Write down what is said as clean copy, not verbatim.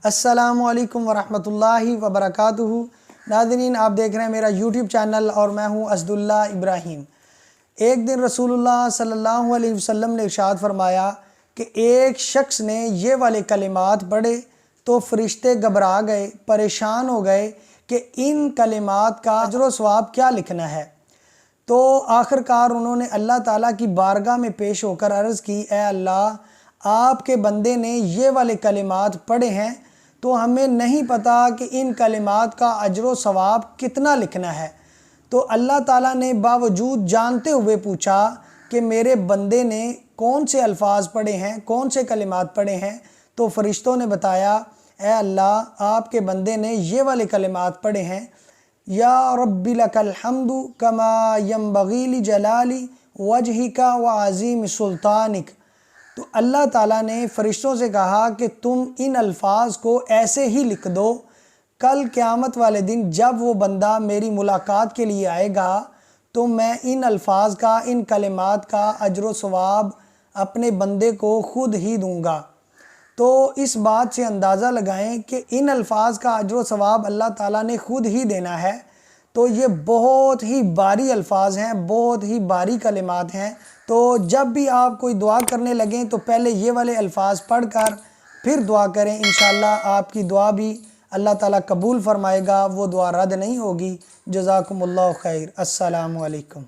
السلام علیکم ورحمۃ اللہ وبرکاتہ۔ ناظرین، آپ دیکھ رہے ہیں میرا یوٹیوب چینل اور میں ہوں اسد اللہ ابراہیم۔ ایک دن رسول اللہ صلی اللہ علیہ وسلم نے ارشاد فرمایا کہ ایک شخص نے یہ والے کلمات پڑھے تو فرشتے گھبرا گئے، پریشان ہو گئے کہ ان کلمات کا اجر و ثواب کیا لکھنا ہے۔ تو آخر کار انہوں نے اللہ تعالیٰ کی بارگاہ میں پیش ہو کر عرض کی، اے اللہ، آپ کے بندے نے یہ والے کلمات پڑھے ہیں تو ہمیں نہیں پتا کہ ان کلمات کا اجر و ثواب کتنا لکھنا ہے۔ تو اللہ تعالیٰ نے باوجود جانتے ہوئے پوچھا کہ میرے بندے نے کون سے الفاظ پڑھے ہیں، کون سے کلمات پڑھے ہیں؟ تو فرشتوں نے بتایا، اے اللہ، آپ کے بندے نے یہ والے کلمات پڑھے ہیں، یا رب لک الحمد کما ینبغی لجلال وجہک وعظیم سلطانک۔ تو اللہ تعالیٰ نے فرشتوں سے کہا کہ تم ان الفاظ کو ایسے ہی لکھ دو، کل قیامت والے دن جب وہ بندہ میری ملاقات کے لیے آئے گا تو میں ان الفاظ کا، ان کلمات کا اجر و ثواب اپنے بندے کو خود ہی دوں گا۔ تو اس بات سے اندازہ لگائیں کہ ان الفاظ کا اجر و ثواب اللہ تعالیٰ نے خود ہی دینا ہے۔ تو یہ بہت ہی بھاری الفاظ ہیں، بہت ہی بھاری کلمات ہیں۔ تو جب بھی آپ کوئی دعا کرنے لگیں تو پہلے یہ والے الفاظ پڑھ کر پھر دعا کریں، انشاءاللہ آپ کی دعا بھی اللہ تعالیٰ قبول فرمائے گا، وہ دعا رد نہیں ہوگی۔ جزاکم اللہ خیر۔ السلام علیکم۔